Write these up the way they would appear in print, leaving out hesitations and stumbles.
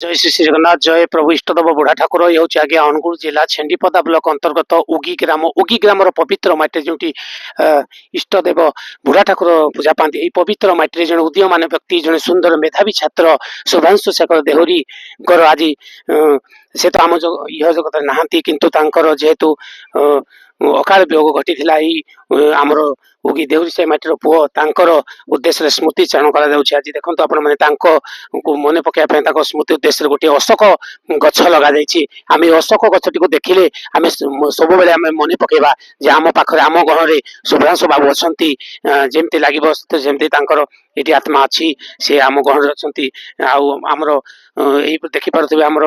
जय श्री जगन्नाथ जय प्रभु इष्टदेव बुढ़ा ठाकुर ये हूँ आज्ञा अनुगुल जिला छेंडीपदा ब्लॉक अंतर्गत उगी ग्राम पवित्र माटी जो इष्टदेव बुढ़ा ठाकुर पूजा पाती पवित्र माटी जन उदीयमान व्यक्ति जन सुंदर मेधावी छात्र शुभांशु शेखर देहरी आज से तो आम यह जगत नहांती किंतु तांकर जेहेतु अकाल वियोग घटी आमर उगी देहरी से माटीर पुओ तांकर उद्देश्य स्मृति चारण करा आज देखो आपण मैंने मन पकड़ स्मृति उद्देश्य गोटे अशोक गछ लगा आम अशोक गछटी को देखिले आम सब बेले आम मन पकेबा जे आम पाखरे आम गहरे शुभ्रांशु बाबू अच्छी जमती लगे जमती ये आत्मा अच्छी से आम गहरे अच्छा आमर यही देखिपे आमर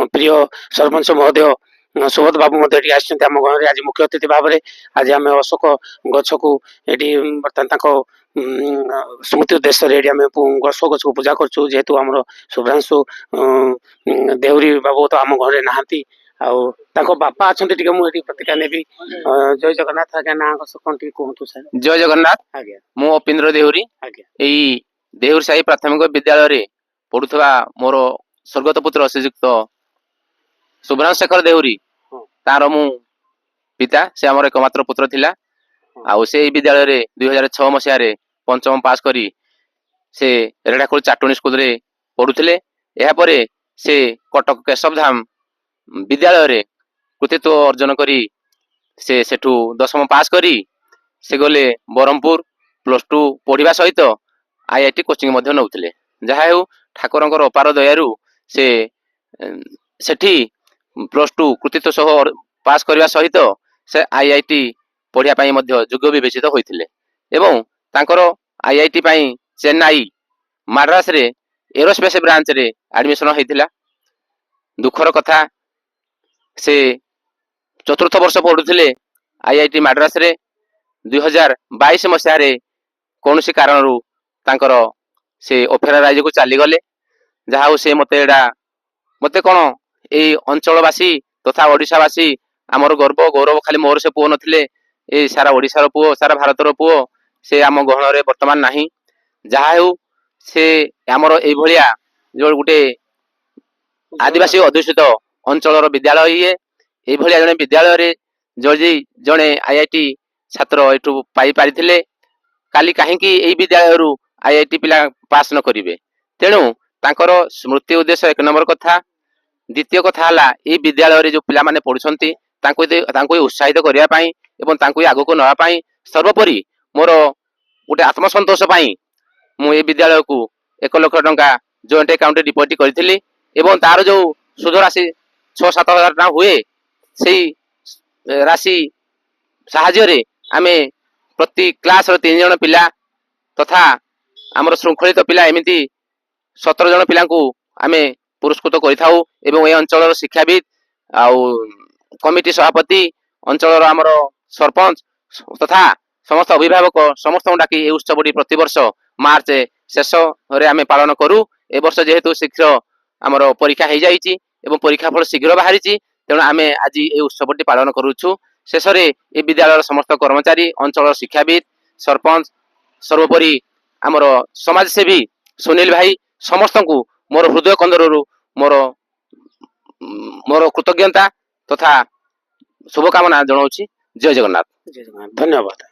प्रिय सरपंच महोदय सुबोध बाबू आम घर आज मुख्य अतिथि भाव में आज आम अशोक गछ को ये बर्तमान स्मृति उद्देश्य अशोक गछ को पूजा करूँ जेहेतु आम शुभ्रांशु देहरी बाबू तो आम घर नहांती बापा अच्छा प्रतिक्रिया ने जय जगन्नाथ आज्ञा ना कौन कहतु सर जय जगन्नाथ आज्ञा मु अपिंद्र देहरी आज्ञा यही देहरी साही प्राथमिक विद्यालय पढ़ुवा मोर स्वर्गत पुत्र श्रीजुक्त शुभ्रांशु शेखर देहरी तार मु पिता से आमर एकमात्र पुत्र थिला आउ से विद्यालय 2006 मसीह पंचम पास करी से रेढ़ाखोल चाटुणी स्कूल रे पढ़ुले से कटक केशवधाम विद्यालय कृतित्व अर्जन करी से सेठू 10म पास करी से गले बरहमपुर +2 पढ़ा सहित IIT कोचिंग नौले जहा हो ठाकुर अपार दयारु से सेठी +2 कृतित्व सह पास करने सहित से IIT पढ़ाई योग्य विवेचित होते एवं तांकर IIT चेन्नई माड्रास रे एरोस्पेस ब्रांच रे एडमिशन होता दुखर कथा से चतुर्थ वर्ष पढ़ुले IIT माड्रास रे 2022 मसीह कौन सी कारण तांकर से ओपेरा राज्य को चलीगले जहा हो से मत कौन ये अंचलवासी तथा ओडिशावासी आमर गर्व गौरव खाली मोर से पुओ नथिले ए सारा ओडिशार पुओ सारा भारतर पुओ से आम गहन रे वर्तमान नाही जहा हो से आमर ए भलिया जो गुटे आदिवासी अध्युषित अंचलर विद्यालय ये ए भलिया जने विद्यालय रे जजी जने IIT छात्र एठू पाई पारिथिले काली काहे कि ए विद्यालय रु IIT पिला पास न करिवे तेणु तांकर स्मृति उद्देश्य एक नंबर कथा द्वितीय कथा ये विद्यालय जो पिला माने पढ़ुंट उत्साहित करने आग को नापी सर्वोपरि मोर गोटे आत्मसंतोष मु ये विद्यालय को 1 लाख टंका जॉइंट अकाउंट डिपोजिट करी तार जो सुध राशि 6-7 हजार टका हुए से राशि साहाय्य आमे प्रति क्लास 3 जन पिला तथा आमर श्रृंखलित पिला एमती 17 जन पिला आमे पुरस्कृत कर अंचल शिक्षाविद कमिटी सभापति अंचल आमर सरपंच तथा समस्त अभिभावक समस्त डाकी उत्सव प्रति वर्ष मार्च शेष आम पालन करूँ ए वर्ष जेहेतु शीघ्र आमर परीक्षा हो जाइए परीक्षा फल शीघ्र बाहरी तेणु आम आज ये उत्सव पालन करुचु शेष ये विद्यालय समस्त कर्मचारी अंचल शिक्षाविद सरपंच सर्वोपरि आमर समाजसेवी सुनील भाई समस्त को मोर हृदय कंदर मोर मोर कृतज्ञता तथा शुभकामना जनाऊँ। जय जगन्नाथ धन्यवाद।